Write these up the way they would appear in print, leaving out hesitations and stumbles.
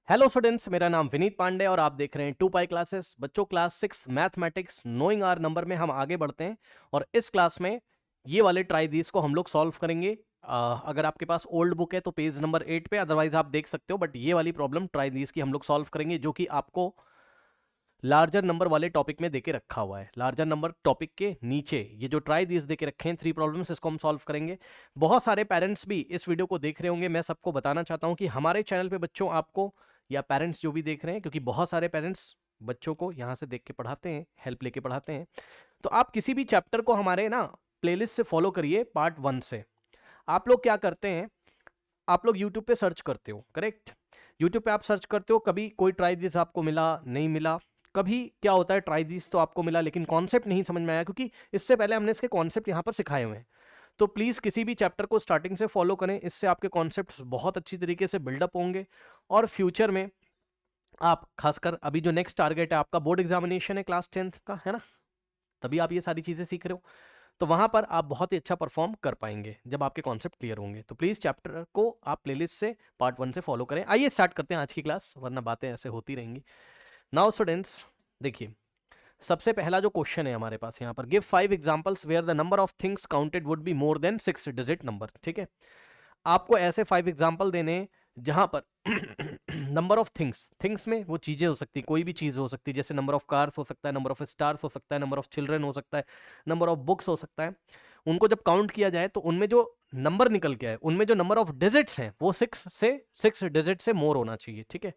Hello students, मेरा नाम विनीत पांडे और आप देख रहे हैं 2 पाई क्लासेस। बच्चों, class 6 mathematics knowing our number में हम आगे बढ़ते हैं और इस क्लास में ये वाले ट्राई दीज को हम लोग सॉल्व करेंगे। अगर आपके पास ओल्ड बुक है तो पेज नंबर 8 पे, अदरवाइज आप देख सकते हो। बट ये वाली प्रॉब्लम ट्राई दीज की हम लोग सॉल्व करेंगे जो कि आपको लार्जर नंबर वाले टॉपिक में देके रखा हुआ है। लार्जर नंबर टॉपिक के नीचे ये जो ट्राई दीज देके रखे हैं 3 प्रॉब्लम्स, इसको हम सॉल्व करेंगे। बहुत सारे पेरेंट्स भी इस वीडियो को देख रहे होंगे। मैं सबको बताना चाहता हूं कि हमारे चैनल पे बच्चों आपको या पेरेंट्स जो भी देख रहे हैं, क्योंकि बहुत सारे पेरेंट्स बच्चों को यहाँ से देख के पढ़ाते हैं, हेल्प लेके पढ़ाते हैं, तो आप किसी भी चैप्टर को हमारे ना प्लेलिस्ट से फॉलो करिए। पार्ट 1 से आप लोग क्या करते हैं, आप लोग यूट्यूब पे सर्च करते हो, करेक्ट? यूट्यूब पे आप सर्च करते हो, कभी कोई ट्राई दिस आपको मिला, नहीं मिला। कभी क्या होता है, ट्राई दिस तो आपको मिला लेकिन कॉन्सेप्ट नहीं समझ में आया, क्योंकि इससे पहले हमने इसके कॉन्सेप्ट यहाँ पर सिखाए हुए हैं। तो प्लीज़ किसी भी चैप्टर को स्टार्टिंग से फॉलो करें, इससे आपके कॉन्सेप्ट्स बहुत अच्छी तरीके से बिल्डअप होंगे और फ्यूचर में आप, खासकर अभी जो नेक्स्ट टारगेट है आपका, बोर्ड एग्जामिनेशन है क्लास 10th का, है ना? तभी आप ये सारी चीज़ें सीख रहे हो, तो वहां पर आप बहुत ही अच्छा परफॉर्म कर पाएंगे जब आपके कॉन्सेप्ट क्लियर होंगे। तो प्लीज चैप्टर को आप प्लेलिस्ट से पार्ट 1 से फॉलो करें। आइए स्टार्ट करते हैं आज की क्लास, वरना बातें ऐसे होती रहेंगी। नाउ स्टूडेंट्स, देखिए सबसे पहला जो क्वेश्चन है हमारे पास यहाँ पर, give 5 examples where the number of things counted would be more than 6 digit number. ठीक है, आपको ऐसे 5 एग्जांपल देने हैं जहां पर नंबर ऑफ थिंग्स, थिंग्स में वो चीजें हो सकती है, कोई भी चीज हो सकती है, जैसे नंबर ऑफ कार्स हो सकता है, नंबर ऑफ स्टार्स हो सकता है, नंबर ऑफ चिल्ड्रन हो सकता है, नंबर ऑफ बुक्स हो सकता है। उनको जब काउंट किया जाए तो उनमें जो नंबर निकल के आए, उनमें जो नंबर ऑफ डिजिट्स हैं वो 6 डिजिट से मोर होना चाहिए। ठीक है,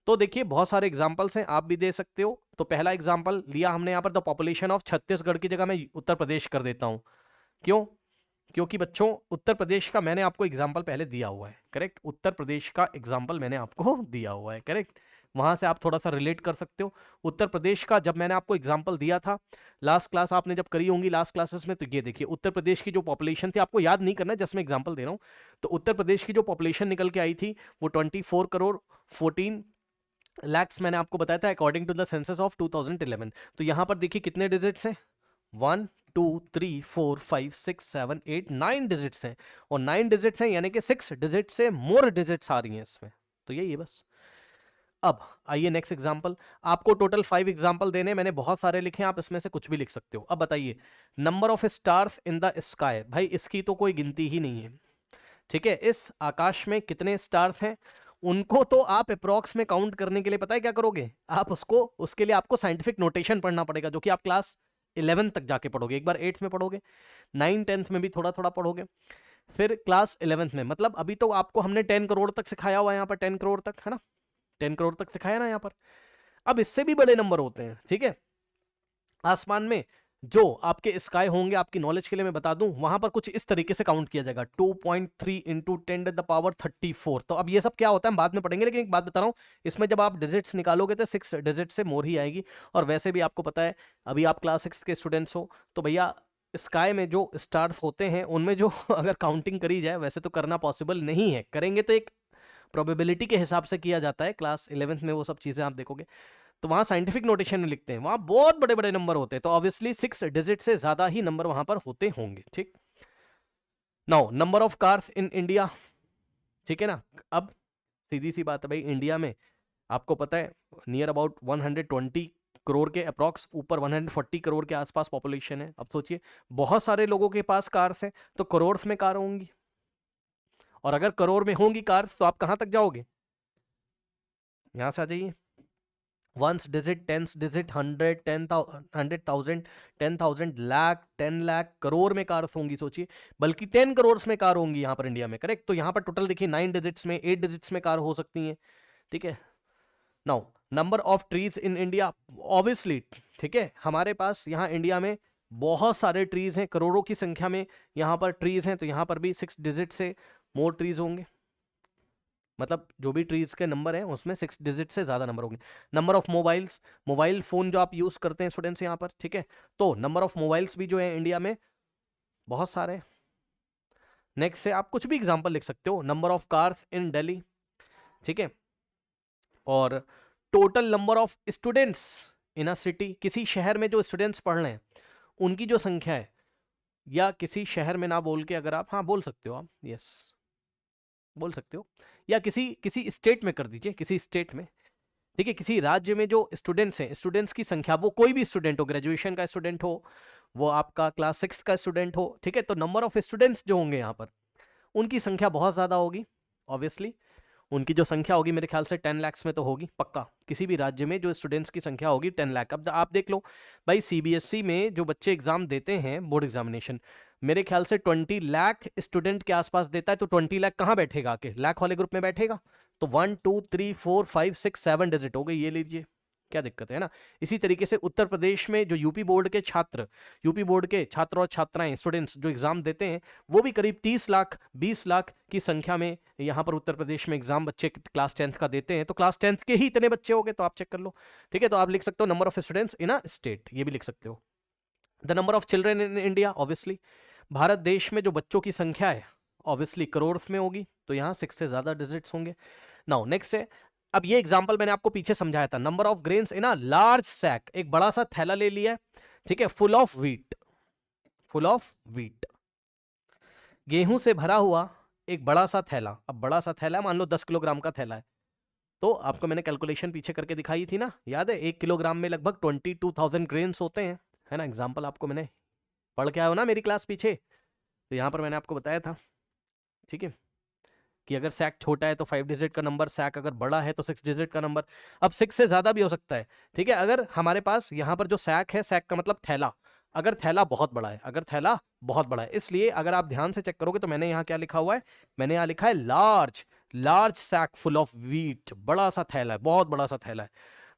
तो देखिए बहुत सारे एग्जांपल्स हैं, आप भी दे सकते हो। तो पहला एग्जांपल लिया हमने यहाँ पर, द पॉपुलेशन ऑफ छत्तीसगढ़ की जगह मैं उत्तर प्रदेश कर देता हूँ। क्यों? क्योंकि बच्चों उत्तर प्रदेश का मैंने आपको एग्जाम्पल पहले दिया हुआ है, करेक्ट? उत्तर प्रदेश का एग्जाम्पल मैंने आपको दिया हुआ है, करेक्ट? वहां से आप थोड़ा सा रिलेट कर सकते हो। उत्तर प्रदेश का जब मैंने आपको एग्जाम्पल दिया था, लास्ट क्लास आपने जब करी होंगी, लास्ट क्लासेस में, तो ये देखिए उत्तर प्रदेश की जो पॉपुलेशन थी, आपको याद नहीं करना है, जस्ट मैं एग्जाम्पल दे रहा हूँ। तो उत्तर प्रदेश की जो पॉपुलेशन निकल के आई थी वो 24 करोड़ 14 लैक्स मैंने आपको बताया था, according to the census of 2011। तो यहां पर देखिए कितने डिजिट्स हैं, 1 2 3 4 5 6 7 8 9 डिजिट्स हैं, और 9 डिजिट्स हैं यानी कि 6 डिजिट से मोर डिजिट्स आ रही हैं इसमें। तो यही है बस। अब आइए नेक्स्ट एग्जांपल, आपको टोटल 5 एग्जांपल देने, मैंने बहुत सारे लिखे हैं, आप इसमें से कुछ भी लिख सकते हो। अब बताइए, number of stars in the sky, भाई इसकी तो कोई गिनती ही नहीं है। ठीक है, इस आकाश में कितने स्टार्स हैं, उनको तो आप अप्रॉक्स में काउंट करने के लिए पता है क्या करोगे आप, उसको, उसके लिए आपको साइंटिफिक नोटेशन पढ़ना पड़ेगा, जो कि आप क्लास 11 तक जाके पढ़ोगे। एक बार 8th में पढ़ोगे, 9 10th में भी थोड़ा थोड़ा पढ़ोगे, फिर क्लास 11th में। मतलब अभी तो आपको हमने 10 करोड़ तक सिखाया हुआ है यहाँ पर, 10 करोड़ तक, है ना? 10 करोड़ तक सिखाया ना यहाँ पर। अब इससे भी बड़े नंबर होते हैं, ठीक है, आसमान में जो आपके स्काई होंगे। आपकी नॉलेज के लिए मैं बता दूं, वहां पर कुछ इस तरीके से काउंट किया जाएगा, 2.3 इंटू 10⁻34। तो अब ये सब क्या होता है हम बाद में पढ़ेंगे, लेकिन एक बात बता रहा हूं, इसमें जब आप डिजिट्स निकालोगे तो 6 डिजिट से मोर ही आएगी। और वैसे भी आपको पता है, अभी आप क्लास 6 के स्टूडेंट्स हो, तो भैया स्काई में जो स्टार्स होते हैं उनमें जो अगर काउंटिंग करी जाए, वैसे तो करना पॉसिबल नहीं है, करेंगे तो एक प्रोबेबिलिटी के हिसाब से किया जाता है। क्लास 11th में वो सब चीजें आप देखोगे, तो वहां साइंटिफिक नोटेशन में लिखते हैं, वहां बहुत बड़े बड़े नंबर होते हैं, तो ऑब्वियसली 6 डिजिट से ज्यादा ही नंबर वहां पर होते होंगे। ठीक, now number of cars in India, ठीक है ना? अब सीधी सी बात है भाई, इंडिया में आपको पता है नियर अबाउट 120 करोड़ के अप्रॉक्स, ऊपर 140 करोड़ के आसपास पॉपुलेशन है। अब सोचिए बहुत सारे लोगों के पास कार्स हैं, तो करोड़ में कार होंगी, और अगर करोड़ में होंगी कार्स तो आप कहां तक जाओगे, यहां से आ जाइए। Ones digit, tens digit, 100, 100,000, 10,000, lakh, 10 lakh, crore में कार होंगी, सोचिए। बल्कि 10 करोड़ में कार होंगी यहाँ पर इंडिया में, करेक्ट? तो यहाँ पर टोटल देखिए 9 डिजिट्स में, 8 डिजिट्स में कार हो सकती हैं। ठीक है, now number of trees in India, obviously, ठीक है, हमारे पास यहाँ इंडिया में बहुत सारे ट्रीज हैं, करोड़ों की संख्या में यहाँ पर ट्रीज हैं, तो यहाँ पर भी 6 डिजिट से मोर ट्रीज होंगे। मतलब जो भी ट्रीज के नंबर हैं उसमें 6 डिजिट से ज्यादा नंबर होंगे। Number of mobiles, mobile phone जो आप यूज करते हैं स्टूडेंट्स यहाँ पर, ठीक है, तो नंबर ऑफ मोबाइल्स भी जो है इंडिया में बहुत सारे। नेक्स्ट से आप कुछ भी एग्जांपल लिख सकते हो, नंबर ऑफ कार्स इन दिल्ली, ठीक है, और total number of students in a city, किसी शहर में जो स्टूडेंट्स पढ़ रहे हैं उनकी जो संख्या है, या किसी शहर में ना बोल के अगर आप, हाँ बोल सकते हो आप, यस बोल सकते हो, या किसी स्टेट में कर दीजिए, किसी स्टेट में, ठीक है, किसी राज्य में जो स्टूडेंट्स हैं, स्टूडेंट्स की संख्या, वो कोई भी स्टूडेंट हो, ग्रेजुएशन का स्टूडेंट हो, वो आपका क्लास 6 का स्टूडेंट हो, ठीक है, तो नंबर ऑफ स्टूडेंट्स जो होंगे यहाँ पर उनकी संख्या बहुत ज़्यादा होगी। ऑब्वियसली उनकी जो संख्या होगी मेरे ख्याल से 10 लाख में तो होगी पक्का, किसी भी राज्य में जो स्टूडेंट्स की संख्या होगी 10 लाख। अब आप देख लो भाई, सीबीएसई में जो बच्चे एग्जाम देते हैं बोर्ड एग्जामिनेशन, मेरे ख्याल से 20 लाख स्टूडेंट के आसपास देता है, तो 20 लाख कहाँ बैठेगा आके, लाख वाले ग्रुप में बैठेगा। तो 1 2 3 4 5 6 7 डिजिट हो गई, ये लीजिए, क्या दिक्कत है ना। इसी तरीके से उत्तर प्रदेश में जो यूपी बोर्ड के छात्र, यूपी बोर्ड के छात्र और छात्राएं, स्टूडेंट्स जो एग्जाम देते हैं, वो भी करीब 30 लाख 20 लाख की संख्या में यहाँ पर उत्तर प्रदेश में एग्जाम बच्चे क्लास 10th का देते हैं। तो क्लास 10th के ही इतने बच्चे हो गए, तो आप चेक कर लो, ठीक है। तो आप लिख सकते हो number of students in a state, ये भी लिख सकते हो। The number of children in India, obviously Bharat देश में जो बच्चों की संख्या है ऑब्वियसली करोड़ में होगी, तो यहाँ 6 से ज्यादा डिजिट्स होंगे। नाउ नेक्स्ट है, अब ये एग्जांपल मैंने आपको पीछे समझाया था, number of grains in a large sack, एक बड़ा सा थैला ले लिया है, ठीक है, full of wheat, full of wheat, गेहूं से भरा हुआ एक बड़ा सा थैला। अब बड़ा सा थैला मान लो 10 किलोग्राम का थैला है, तो आपको मैंने कैलकुलेशन पीछे करके दिखाई थी ना, याद है, 1 किलोग्राम में लगभग 22,000 ग्रेन्स होते हैं, है ना। एग्जाम्पल आपको मैंने पढ़ के आया हो ना मेरी क्लास पीछे, तो यहाँ पर मैंने आपको बताया था, ठीक है, कि अगर सैक छोटा है तो 5 डिजिट का नंबर, सैक अगर बड़ा है तो 6 डिजिट का नंबर। अब 6 से ज्यादा भी हो सकता है, ठीक है। अगर हमारे पास यहाँ पर जो सैक है, सैक का मतलब थैला, अगर थैला बहुत बड़ा है, अगर थैला बहुत बड़ा है, इसलिए अगर आप ध्यान से चेक करोगे तो मैंने यहाँ क्या लिखा हुआ है, मैंने यहाँ लिखा है large, large sack full of wheat, बड़ा सा थैला है, बहुत बड़ा सा थैला है।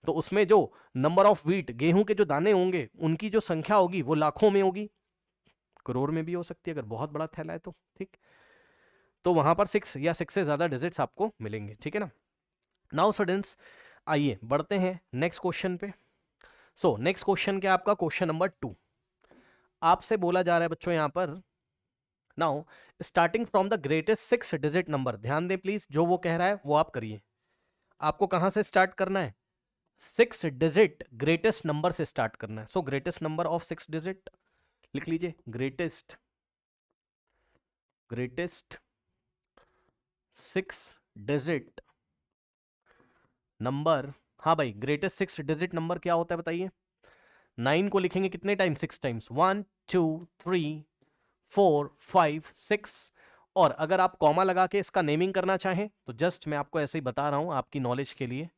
तो उसमें जो नंबर ऑफ व्हीट, गेहूं के जो दाने होंगे, उनकी जो संख्या होगी वो लाखों में होगी, करोड़ में भी हो सकती है अगर बहुत बड़ा थैला है तो, ठीक। तो वहां पर 6 या 6 से ज्यादा डिजिट्स आपको मिलेंगे, ठीक है ना। नाउ स्टूडेंट्स आइए बढ़ते हैं नेक्स्ट क्वेश्चन पे। सो नेक्स्ट क्वेश्चन क्या आपका, क्वेश्चन नंबर 2 आपसे बोला जा रहा है बच्चों यहां पर, now starting from the greatest 6 digit number, ध्यान दे प्लीज, जो वो कह रहा है वो आप करिए। आपको कहां से स्टार्ट करना है, 6 डिजिट ग्रेटेस्ट नंबर से स्टार्ट करना है। सो ग्रेटेस्ट नंबर ऑफ 6 डिजिट लिख लीजिए, ग्रेटेस्ट 6 डिजिट नंबर। हाँ भाई, ग्रेटेस्ट 6 डिजिट नंबर क्या होता है बताइए। 9 को लिखेंगे कितने टाइम, 6 टाइम्स, 1 2 3 4 5 6। और अगर आप कॉमा लगा के इसका नेमिंग करना चाहें तो जस्ट मैं आपको ऐसे ही बता रहा हूं आपकी नॉलेज के लिए,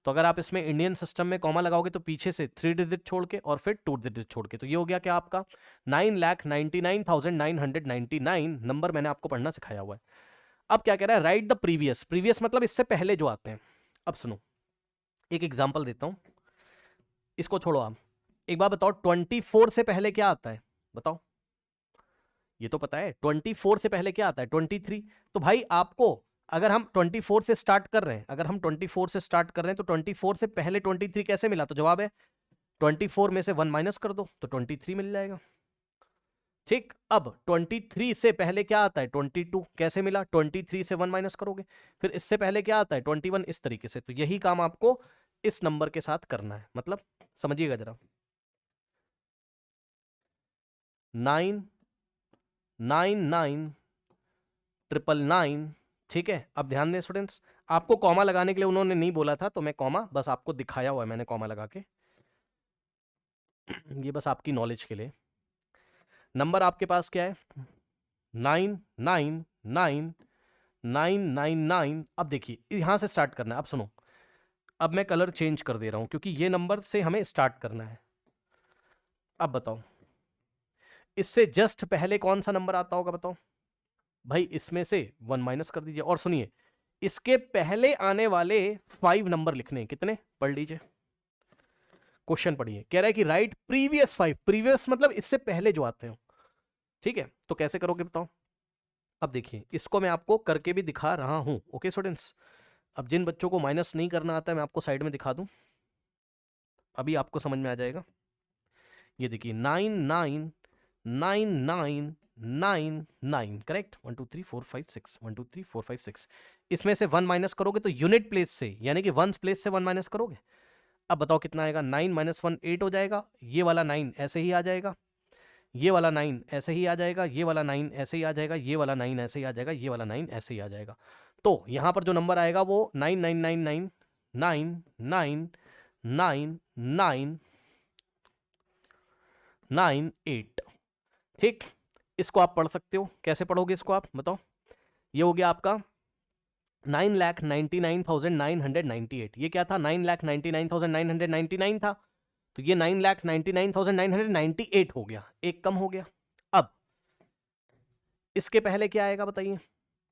तो अगर आप इसमें इंडियन सिस्टम में कॉमा लगाओगे तो पीछे से 3 डिजिट छोड़ के और फिर 2 डिजिट छोड़ के, तो ये हो गया क्या आपका 9,99,999 नंबर मैंने आपको पढ़ना सिखाया हुआ है। अब क्या कह रहा है, राइट द प्रीवियस, प्रीवियस मतलब इससे पहले जो आते हैं। अब सुनो एक एग्जांपल देता हूं, इसको छोड़ो आप, एक बार बताओ 24 से पहले क्या आता है, बताओ। ये तो पता है 24 से पहले क्या आता है, 23। तो भाई आपको, अगर हम 24 से स्टार्ट कर रहे हैं, अगर हम 24 से स्टार्ट कर रहे हैं तो 24 से पहले 23 कैसे मिला, तो जवाब है 24 में से 1 माइनस कर दो तो 23 मिल जाएगा, ठीक। अब 23 से पहले क्या आता है, 22, कैसे मिला, 23 से 1 माइनस करोगे। फिर इससे पहले क्या आता है, 21, इस तरीके से। तो यही काम आपको इस नंबर के साथ करना है, मतलब समझिएगा जरा, 999,999, ठीक है। अब ध्यान दें स्टूडेंट्स, आपको कॉमा लगाने के लिए उन्होंने नहीं बोला था, तो मैं कॉमा बस आपको दिखाया हुआ है मैंने, कॉमा लगा के, ये बस आपकी नॉलेज के लिए। नंबर आपके पास क्या है, 999,999। अब देखिए यहां से स्टार्ट करना है। अब सुनो, अब मैं कलर चेंज कर दे रहा हूं क्योंकि ये नंबर से हमें स्टार्ट करना है। अब बताओ इससे जस्ट पहले कौन सा नंबर आता होगा, बताओ भाई। इसमें से 1 माइनस कर दीजिए, और सुनिए इसके पहले आने वाले 5 नंबर लिखने हैं, कितने पढ़ लीजिए, क्वेश्चन पढ़िए, कह रहा है कि राइट प्रीवियस 5, प्रीवियस मतलब इससे पहले जो आते हो, ठीक है। तो कैसे करोगे बताओ। अब देखिए इसको मैं आपको करके भी दिखा रहा हूं, ओके स्टूडेंट्स। अब जिन बच्चों को माइनस नहीं करना आता है मैं आपको साइड में दिखा दूं, अभी आपको समझ में आ जाएगा। ये देखिए 99999, करेक्ट, 1 2 3 4 5 6, 1 2 3 4 5 6। इसमें से 1 माइनस करोगे तो यूनिट प्लेस से, यानी कि वंस प्लेस से 1 माइनस करोगे। अब बताओ कितना आएगा, 9 - 1 8 हो जाएगा, ये वाला 9 ऐसे ही आ जाएगा, ये वाला 9 ऐसे ही आ जाएगा, ये वाला 9 ऐसे ही आ जाएगा, ये वाला 9 ऐसे ही आ जाएगा, ये वाला 9 ऐसे ही आ जाएगा। तो यहाँ पर जो नंबर आएगा वो 9999 999998। ठीक, इसको आप पढ़ सकते हो। कैसे पढ़ोगे इसको आप बताओ? ये हो गया आपका 9,99,998। ये क्या था? 9,99,999 था, तो ये 9,99,998 हो गया, एक कम हो गया। अब इसके पहले क्या आएगा बताइए?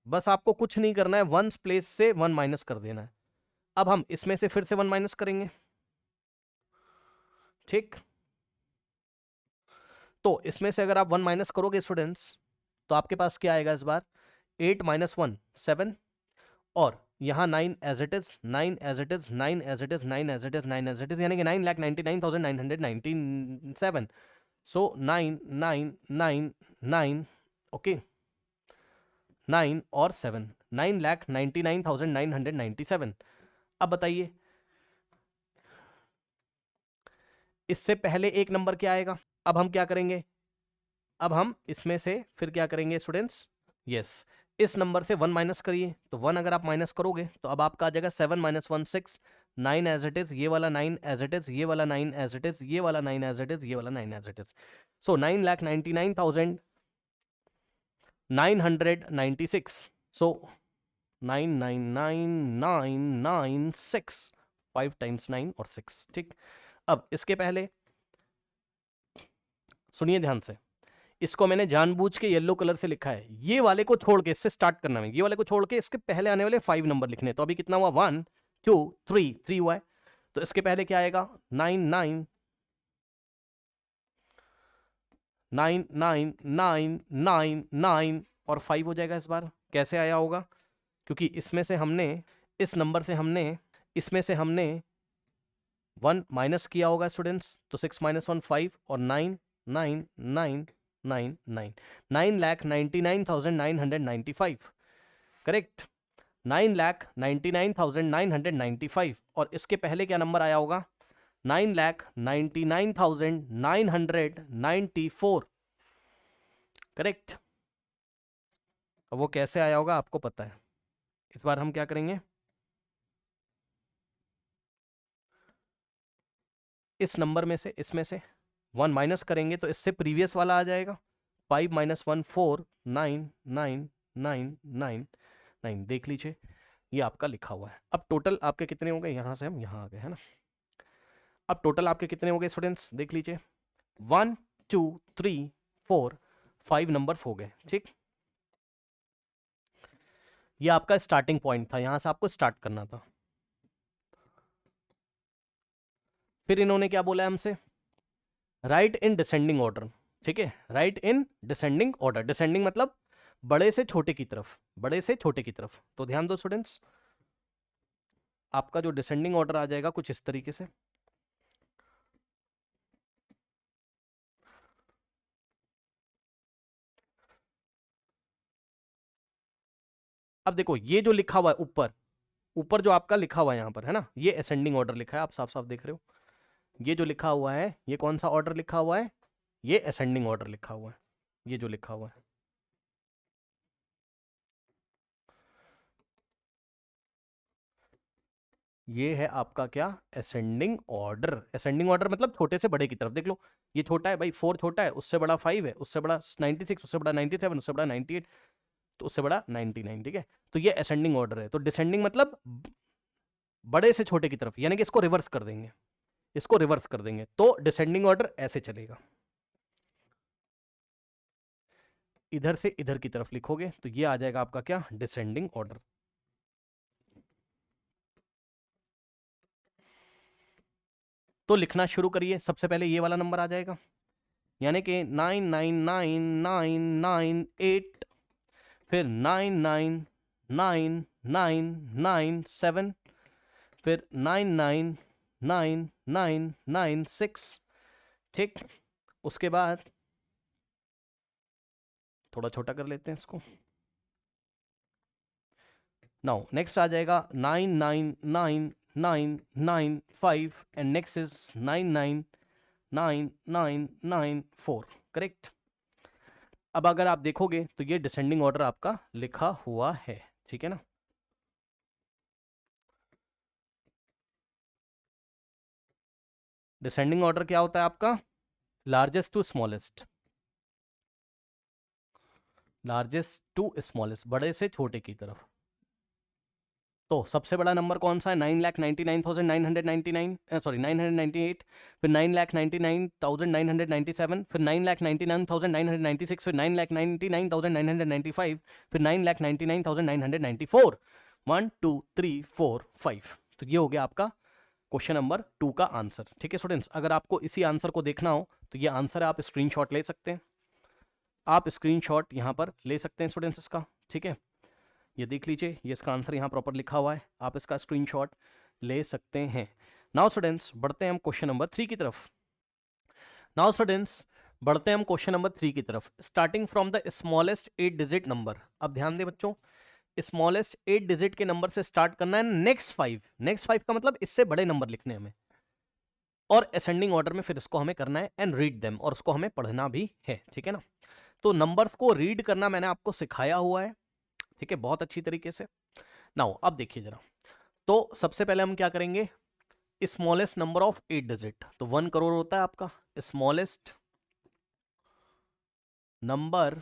बस आपको कुछ नहीं करना है, वंस प्लेस से 1 माइनस कर देना है। अब हम इसमें से फिर से 1 माइनस करेंगे। ठीक, तो इसमें से अगर आप 1 माइनस करोगे स्टूडेंट्स, तो आपके पास क्या आएगा इस बार? 8 माइनस 1 7, और यहाँ 9 as it is, 9 as it is, 9 as it is, 9 as it is, 9 as it is, यानी कि 9,99,997। सो 9999, ओके, 9 और 7, 9,99,997। अब बताइए इससे पहले एक नंबर क्या आएगा? अब हम क्या करेंगे? अब हम इसमें से फिर क्या करेंगे स्टूडेंट्स? यस, इस नंबर से 1 माइनस करिए। तो 1 अगर आप माइनस करोगे तो अब आपका आ जाएगा 7 माइनस 1 6, 9 एज इट इज, ये वाला 9 एज इट इज, ये वाला 9 एज इट इज, ये वाला 9 एज इट इज, ये वाला 9 as it is. So 9,99,996। So 999,996, 5 times 9 और 6। ठीक, अब इसके पहले सुनिए ध्यान से, इसको मैंने जानबूझ के येलो कलर से लिखा है। ये वाले को छोड़ के, इससे स्टार्ट करना है, ये वाले को छोड़ के इसके पहले आने वाले 5 नंबर लिखने। तो अभी कितना हुआ? 1 2 3 हुआ है। तो इसके पहले क्या आएगा? 9999999 और 5 हो जाएगा इस बार। कैसे आया होगा? क्योंकि इसमें से हमने, इस नंबर से हमने, इसमें से हमने 1 माइनस किया होगा स्टूडेंट्स। तो 6 माइनस 1 5, और 9 9 9 9 9 9,99,995, करेक्ट, 9,99,995। और इसके पहले क्या नंबर आया होगा? 9,99,994, करेक्ट। अब वो कैसे आया होगा आपको पता है। इस बार हम क्या करेंगे? इस नंबर में से, इसमें से 1 माइनस करेंगे तो इससे प्रीवियस वाला आ जाएगा। 5 माइनस 1 4, 9 9 9 9 9। देख लीजिए ये आपका लिखा हुआ है। अब टोटल आपके कितने हो गए? यहां से हम यहां आ गए, है ना। अब टोटल आपके कितने हो गए स्टूडेंट्स? देख लीजिए, 1 2 3 4 5 नंबर्स हो गए। ठीक, ये आपका स्टार्टिंग पॉइंट था, यहां से आपको स्टार्ट करना था। फिर इन्होंने क्या बोला है हमसे? Right in descending order. ठीक है, right in descending order. Descending मतलब बड़े से छोटे की तरफ, बड़े से छोटे की तरफ। तो ध्यान दो स्टूडेंट्स, आपका जो डिसेंडिंग ऑर्डर आ जाएगा कुछ इस तरीके से। अब देखो ये जो लिखा हुआ है ऊपर, ऊपर जो आपका लिखा हुआ है यहां पर, है ना, ये असेंडिंग ऑर्डर लिखा है, आप साफ साफ देख रहे हो। ये जो लिखा हुआ है, ये कौन सा ऑर्डर लिखा हुआ है? ये असेंडिंग ऑर्डर लिखा हुआ है, ये जो लिखा हुआ है। ये है आपका क्या? Ascending order. असेंडिंग ऑर्डर मतलब छोटे से बड़े की तरफ। देख लो, ये छोटा है भाई, 4 छोटा है, उससे बड़ा 5 है, उससे बड़ा 96, उससे बड़ा 97, उससे बड़ा 98, तो उससे बड़ा 99। ठीक है, तो ये असेंडिंग ऑर्डर है। तो डिसेंडिंग मतलब बड़े से छोटे की तरफ, यानी कि इसको रिवर्स कर देंगे, इसको रिवर्स कर देंगे। तो डिसेंडिंग ऑर्डर ऐसे चलेगा, इधर से इधर की तरफ लिखोगे तो ये आ जाएगा आपका क्या? Descending order. तो लिखना शुरू करिए। सबसे पहले ये वाला नंबर आ जाएगा, यानी कि 9999998, फिर 9999997, फिर 9999996। ठीक, उसके बाद थोड़ा छोटा कर लेते हैं इसको। नाउ नेक्स्ट आ जाएगा 9999995, एंड नेक्स्ट इज 9999994। करेक्ट। अब अगर आप देखोगे तो ये डिसेंडिंग ऑर्डर आपका लिखा हुआ है, ठीक है ना। डिसेंडिंग ऑर्डर क्या होता है आपका, largest to smallest, largest to smallest, बड़े से छोटे की तरफ। तो सबसे बड़ा नंबर कौन सा है, 9,99,999, सॉरी 998, फिर 9,99,997, फिर 9,99,996, फिर 9,99,995, फिर 9,99,994। 1 2 3 4 5। तो ये हो गया आपका क्वेश्चन नंबर 2 का आंसर, ठीक है स्टूडेंट्स। अगर आपको इसी आंसर को देखना हो तो ये आंसर है, आप स्क्रीनशॉट ले सकते हैं, आप स्क्रीनशॉट यहाँ पर ले सकते हैं स्टूडेंट्स इसका, ठीक है। ये देख लीजिए, ये इसका आंसर यहाँ प्रॉपर लिखा हुआ है, आप इसका स्क्रीनशॉट ले सकते हैं। नाउ स्टूडेंट्स बढ़ते हैं हम क्वेश्चन नंबर 3 की तरफ। नाउ स्टूडेंट्स बढ़ते हैं हम क्वेश्चन नंबर 3 की तरफ, starting from the smallest 8 digit number. अब ध्यान दें बच्चों, स्मॉलेस्ट 8 डिजिट के नंबर से स्टार्ट करना है, नेक्स्ट 5, नेक्स्ट 5 का मतलब इससे बड़े नंबर लिखने हमें, और असेंडिंग ऑर्डर में फिर इसको हमें करना है, एंड रीड देम, और उसको हमें पढ़ना भी है, ठीक है ना। तो नंबर्स को रीड करना मैंने आपको सिखाया हुआ है, ठीक है, बहुत अच्छी तरीके से। नाउ अब देखिए जरा, तो सबसे पहले हम क्या करेंगे, स्मॉलेस्ट नंबर ऑफ 8 डिजिट, तो 1 करोड़ होता है आपका smallest number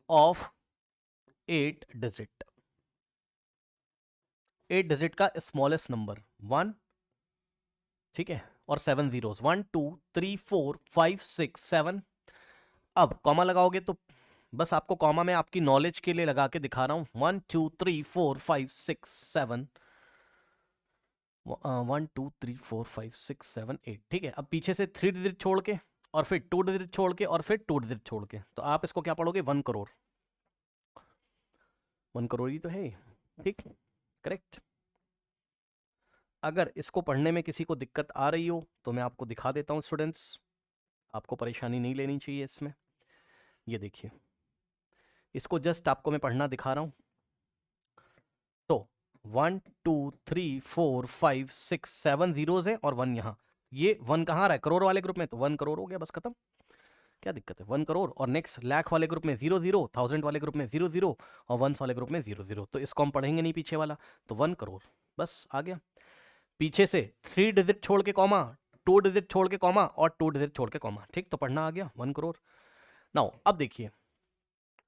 of 8 digit, 8 digit का स्मॉलेस्ट नंबर 1, ठीक है, और 7 जीरोस, 1 2 3 4 5 6 7। अब कॉमा लगाओगे तो बस आपको कॉमा में आपकी नॉलेज के लिए लगा के दिखा रहा हूं, 1 2 3 4 5 6 7, 1 2 3 4 5 6 7 8, ठीक है। अब पीछे से 3 डिजिट छोड़ के, और फिर 2 डिजिट छोड़ के, और फिर 2 डिजिट छोड़ के, तो आप इसको क्या पढ़ोगे, 1 करोड़, 1 करोड़ ही तो है, ठीक, करेक्ट। अगर इसको पढ़ने में किसी को दिक्कत आ रही हो तो मैं आपको दिखा देता हूं स्टूडेंट्स, आपको परेशानी नहीं लेनी चाहिए इसमें। ये देखिए, इसको जस्ट आपको मैं पढ़ना दिखा रहा हूं। तो 1 2 3 4 5 6 7 जीरोज है, और 1 यहाँ, ये 1 कहाँ रहा है, करोड़ वाले ग्रुप में, तो 1 करोड़ हो गया, बस खत्म, क्या दिक्कत है, 1 करोड़। और नेक्स्ट लाख वाले ग्रुप में 0 0, 1000 वाले ग्रुप में 0 0, और 1 वाले ग्रुप में 0 0, तो इसको हम पढ़ेंगे नहीं पीछे वाला, तो 1 करोड़, बस आ गया। पीछे से 3 डिजिट छोड़ के कॉमा, 2 डिजिट छोड़ के कॉमा, और 2 डिजिट छोड़ के कॉमा, ठीक, तो पढ़ना आ गया 1 करोड़। नाउ अब देखिए,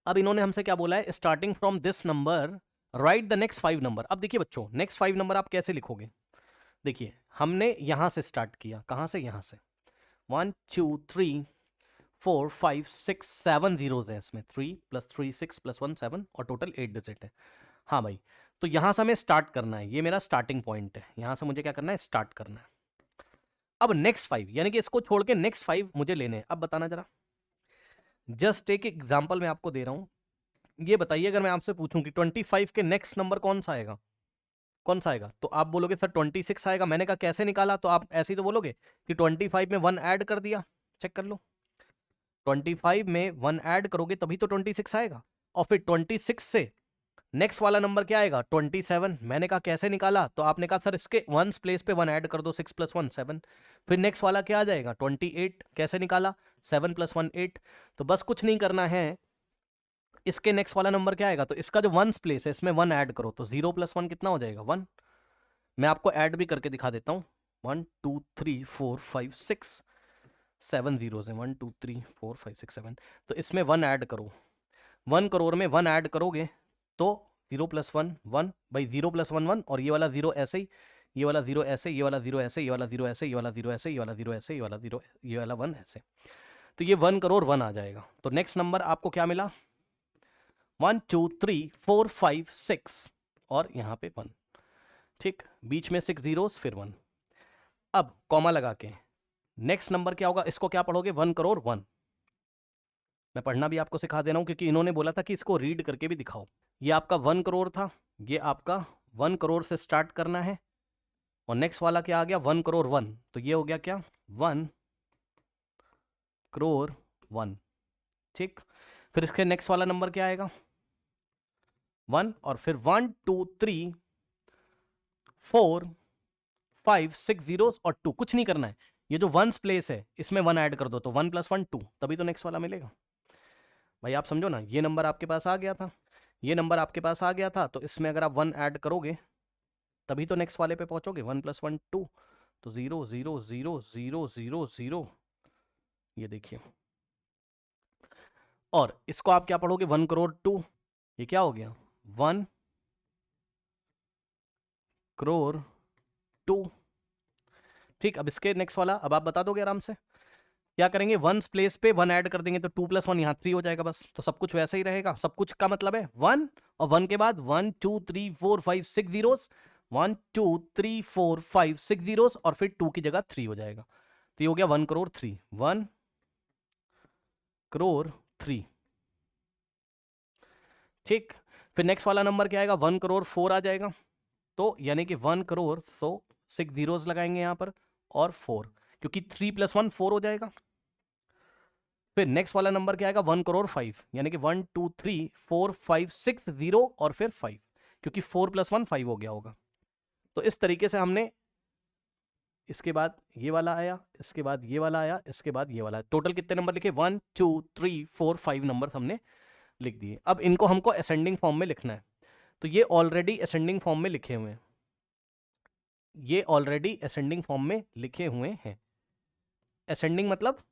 अब इन्होंने हमसे क्या बोला है, starting from this number right the next 5 number. अब देखिए बच्चों, नेक्स्ट 5 नंबर आप कैसे लिखोगे, देखिए हमने यहां से स्टार्ट किया, कहां से, यहां से 1 2 3 4 5 6 7 जीरोज है इसमें, 3 + 3 6 + 1 7, और टोटल 8 डिजिट है। हाँ भाई, तो यहां से हमें स्टार्ट करना है, ये मेरा स्टार्टिंग पॉइंट है, यहां से मुझे क्या करना है, स्टार्ट करना है। अब नेक्स्ट 5, यानी कि इसको छोड़ के नेक्स्ट 5 मुझे लेने हैं। अब बताना जरा, जस्ट एक एग्जांपल मैं आपको दे रहा हूं, ये बताइए अगर मैं आपसे पूछूं कि 25 के नेक्स्ट नंबर कौन सा आएगा, कौन सा आएगा, तो आप बोलोगे सर 26 आएगा। मैंने कहा कैसे निकाला, तो आप ऐसे ही तो बोलोगे कि 25 में 1 ऐड कर दिया, चेक कर लो, 25 में 1 ऐड करोगे तभी तो 26 आएगा, और फिर 26 से नेक्स्ट वाला नंबर क्या आएगा, 27। मैंने कहा कैसे निकाला, तो आपने कहा सर इसके 1 प्लेस पे 1 ऐड कर दो, 6 + 1 7, फिर नेक्स्ट वाला क्या आ जाएगा, 28। कैसे निकाला, 7 + 1 8। तो बस कुछ नहीं करना है, इसके नेक्स्ट वाला नंबर क्या आएगा, तो इसका जो 1 प्लेस है इसमें 1 ऐड करो, तो 0 + 1 कितना हो जाएगा, 1। मैं आपको ऐड भी करके दिखा देता हूँ, 1 2 3 4 5 6 7 जीरोज हैं, 1 2 3 4 5 6 7, तो इसमें 1 ऐड करो, 1 करोड़ में 1 ऐड करोगे तो 0 + 1 1, भाई 0 + 1 1, और ये वाला 0 ऐसे ही, ये वाला 0 ऐसे, ये वाला 0 ऐसे, ये वाला 0 ऐसे, ये वाला 0 ऐसे, ये वाला 0 ऐसे, ये वाला 0, ये वाला 1 ऐसे, तो ये 1 करोड़ 1 आ जाएगा। तो नेक्स्ट नंबर आपको क्या मिला, 1 2 3 4 5 6, और यहाँ पे 1, ठीक, बीच में 6 जीरोस, फिर 1। अब कॉमा लगा के नेक्स्ट नंबर क्या होगा, इसको क्या पढ़ोगे, 1 करोड़ 1। मैं पढ़ना भी आपको सिखा दे रहा हूं, क्योंकि इन्होंने बोला था कि इसको रीड करके भी दिखाओ। ये आपका 1 करोड़ था, ये आपका 1 करोड़ से स्टार्ट करना है, और नेक्स्ट वाला क्या आ गया, 1 करोड़ 1, तो ये हो गया क्या, 1 करोड़ 1, ठीक। फिर इसके नेक्स्ट वाला नंबर क्या आएगा, 1, और फिर 1 2 3 4 5 6 जीरोस और 2, कुछ नहीं करना है, ये जो वंस प्लेस है इसमें 1 ऐड कर दो तो 1 + 1 2, तभी तो नेक्स्ट वाला मिलेगा। भाई आप समझो ना, ये नंबर आपके पास आ गया था, ये नंबर आपके पास आ गया था, तो इसमें अगर आप 1 ऐड करोगे तभी तो नेक्स्ट वाले पे पहुंचोगे। 1 + 1 2, तो 0 0 0 0 0 0, ये देखिए। और इसको आप क्या पढ़ोगे, 1 करोड़ 2, ये क्या हो गया 1 करोड़ 2। ठीक, अब इसके नेक्स्ट वाला अब आप बता दोगे आराम से। क्या करेंगे, वंस प्लेस पे 1 ऐड कर देंगे तो 2 + 1 यहाँ 3 हो जाएगा बस। तो सब कुछ वैसा ही रहेगा, सब कुछ का मतलब है 1, और 1 के बाद 1 2 3 4 5 6 जीरोस, 1 2 3 4 5 6 जीरोस, और फिर 2 की जगह 3 हो जाएगा। तो ये हो गया 1 करोड़ 3, 1 करोड़ 3। ठीक, फिर नेक्स्ट वाला नंबर क्या आएगा, 1 करोड़ 4 आ जाएगा। तो यानी कि 1 करोड़, तो 6 जीरोस लगाएंगे यहाँ पर, और 4, क्योंकि 3 + 1 4 हो जाएगा। फिर नेक्स्ट वाला नंबर क्या आएगा, 1 करोड़ 5, यानी कि 1 2 3 4 5 6 0 और फिर 5, क्योंकि 4 + 1 5 हो गया होगा। तो इस तरीके से हमने, इसके बाद ये वाला आया, इसके बाद ये वाला आया, इसके बाद ये वाला, टोटल कितने नंबर लिखे, 1 2 3 4 5 नंबर हमने लिख दिए। अब इनको हमको असेंडिंग फॉर्म में लिखना है। तो ये ऑलरेडी असेंडिंग फॉर्म में लिखे हुए हैं, ये ऑलरेडी असेंडिंग फॉर्म में लिखे हुए हैं। असेंडिंग मतलब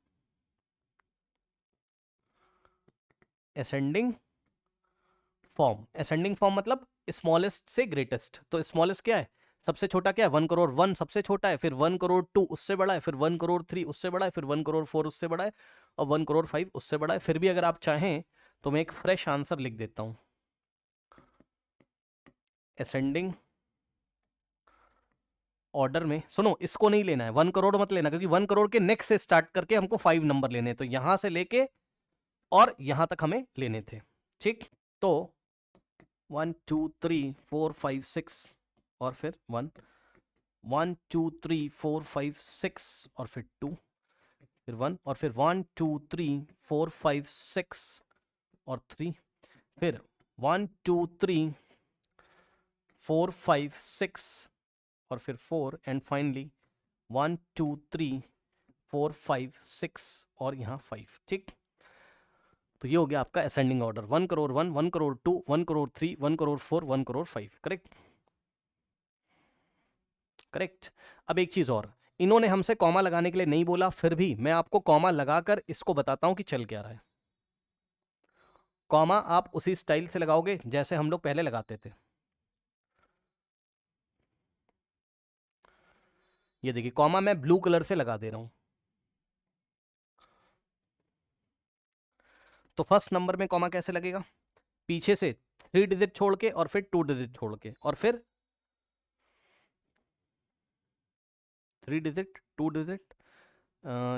असेंडिंग फॉर्म, असेंडिंग फॉर्म मतलब स्मॉलेस्ट से ग्रेटेस्ट। तो स्मॉलेस्ट क्या है, सबसे छोटा क्या है, 1 करोड़ 1 सबसे छोटा है, फिर 1 करोड़ 2 उससे बड़ा है, फिर 1 करोड़ 3 उससे बड़ा है, फिर 1 करोड़ 4 उससे बड़ा है, और 1 करोड़ 5 उससे बड़ा है। फिर भी अगर आप चाहें तो मैं एक फ्रेश आंसर लिख देता हूं, असेंडिंग ऑर्डर में। सुनो, इसको नहीं लेना है, 1 करोड़ मत लेना, क्योंकि 1 करोड़ के नेक्स्ट से स्टार्ट करके हमको 5 नंबर लेने हैं, तो यहां से लेके और यहां तक हमें लेने थे। ठीक, तो 1 2 3 4 5 6 और फिर 1 1 2 3 4 5 6 और फिर 2, फिर 1, और फिर 1 2 3 4 5 6 और 3, फिर 1 2 3 4 5 6 और फिर 4, एंड फाइनली 1 2 3 4 5 6 और यहाँ 5। ठीक, तो ये हो गया आपका ascending order, 1 crore 1, 1 crore 2, 1 crore 3, 1 crore 4, 1 crore 5। Correct, correct. अब एक चीज और, इन्होंने हमसे कॉमा लगाने के लिए नहीं बोला, फिर भी मैं आपको कॉमा लगाकर इसको बताता हूं कि चल क्या रहा है। कॉमा आप उसी स्टाइल से लगाओगे जैसे हम लोग पहले लगाते थे। ये देखिए, कॉमा मैं ब्लू कलर से लगा दे रहा हूं। तो फर्स्ट नंबर में कॉमा कैसे लगेगा, पीछे से 3 डिजिट छोड़ के और फिर 2 डिजिट छोड़ के, और फिर 3 डिजिट 2 डिजिट,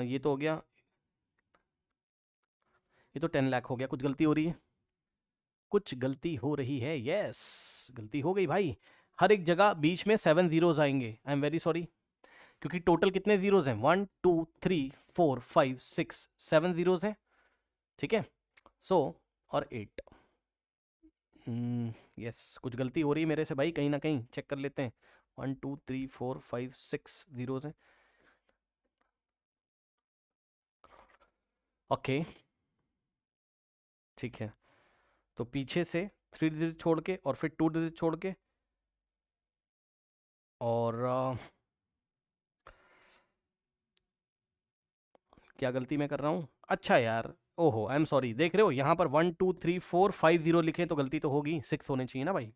ये तो हो गया, ये तो 10 लाख हो गया। कुछ गलती हो रही है, कुछ गलती हो रही है, यस गलती हो गई भाई। हर एक जगह बीच में 7 जीरोज आएंगे, आई एम वेरी सॉरी, क्योंकि टोटल कितने जीरोज हैं, 1 2 3 4 5 6 7 जीरोज हैं। ठीक है, सो और 8, यस कुछ गलती हो रही है मेरे से भाई, कहीं ना कहीं चेक कर लेते हैं। 1 2 3 4 5 6 जीरोज हैं, ओके ठीक है। तो पीछे से 3 डिजिट छोड़ के और फिर 2 डिजिट छोड़ के, और क्या गलती मैं कर रहा हूँ, अच्छा यार, ओहो आई एम सॉरी, देख रहे हो यहाँ पर 1 2 3 4 5 0 लिखे, तो गलती तो होगी, 6 होने चाहिए ना भाई।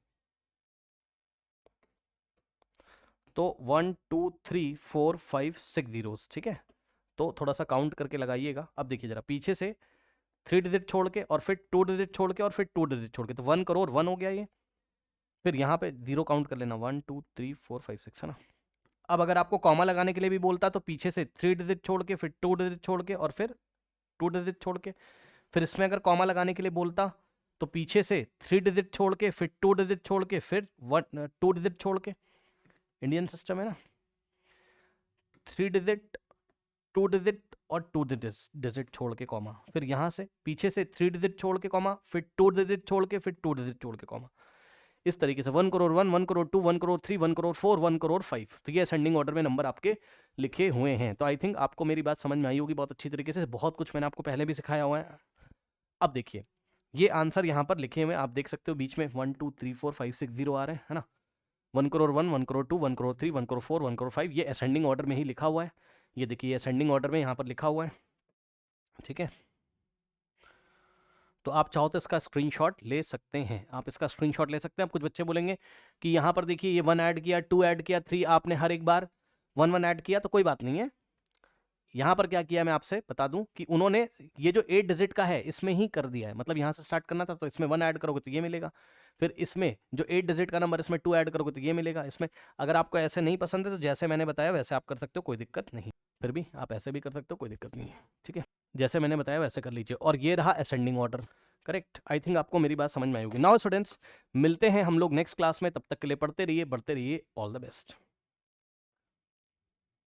तो 1 2 3 4 5 6 जीरोस, ठीक है। तो थोड़ा सा काउंट करके लगाइएगा। अब देखिए जरा, पीछे से 3 डिजिट छोड़ के और फिर 2 डिजिट छोड़ के और फिर 2 डिजिट छोड़ के, तो 1 करोड़ 1 हो गया ये। फिर यहाँ पे जीरो काउंट कर लेना, 1 2 3 4 5 6, है ना। अब अगर आपको कॉमा लगाने के लिए भी बोलता तो पीछे से 3 डिजिट छोड़ के, फिर 2 डिजिट छोड़ के और फिर 2 डिजिट छोड़ के। फिर इसमें अगर कॉमा लगाने के लिए बोलता तो पीछे से 3 डिजिट छोड़ के, फिर 2 डिजिट छोड़ के, फिर 2 डिजिट छोड़ के। इंडियन सिस्टम है ना, 3 डिजिट 2 डिजिट और 2 डिजिट छोड़ के कॉमा, फिर यहाँ से पीछे से 3 डिजिट छोड़ के कॉमा, फिर 2 डिजिट छोड़ के, फिर 2 डिजिट छोड़ के कॉमा। इस तरीके से 1 करोड़ 1, 1 करोड़ 2, 1 करोड़ 3, 1 करोड़ 4, 1 करोड़ 5। तो ये असेंडिंग ऑर्डर में नंबर आपके लिखे हुए हैं। तो आई थिंक आपको मेरी बात समझ में आई होगी बहुत अच्छी तरीके से। बहुत कुछ मैंने आपको पहले भी सिखाया हुआ है। अब देखिए ये आंसर यहाँ पर लिखे हुए आप देख सकते हो, बीच में 1 2 3 4 5 6 0 आ रहे हैं, है ना। 1 करोड़ 1, 1 करोड़ 2, 1 करोड़ 3, 1 करोड़ 4, 1 करोड़ 5, ये असेंडिंग ऑर्डर में ही लिखा हुआ है। ये देखिए ये असेंडिंग ऑर्डर में यहाँ पर लिखा हुआ है, ठीक है। तो आप चाहो तो इसका स्क्रीनशॉट ले सकते हैं, आप इसका स्क्रीनशॉट ले सकते हैं। अब कुछ बच्चे बोलेंगे कि यहाँ पर देखिए ये 1 ऐड किया, 2 ऐड किया, 3 आपने हर एक बार 1 1 ऐड किया, तो कोई बात नहीं है। यहाँ पर क्या किया मैं आपसे बता दूं कि उन्होंने ये जो 8 डिजिट का है इसमें ही कर दिया है। मतलब यहाँ से स्टार्ट करना था तो इसमें 1 ऐड करोगे तो ये मिलेगा, फिर इसमें जो 8 डिजिट का नंबर इसमें 2 ऐड करोगे तो ये मिलेगा। इसमें अगर आपको ऐसे नहीं पसंद है तो जैसे मैंने बताया वैसे आप कर सकते हो, कोई दिक्कत नहीं। फिर भी आप ऐसे भी कर सकते हो, कोई दिक्कत नहीं है, ठीक है। जैसे मैंने बताया वैसे कर लीजिए। और ये रहा ascending order, correct. I think आपको मेरी बात समझ में आई होगी। नाउ स्टूडेंट्स मिलते हैं हम लोग नेक्स्ट क्लास में, तब तक के लिए पढ़ते रहिए, बढ़ते रहिए। All the best.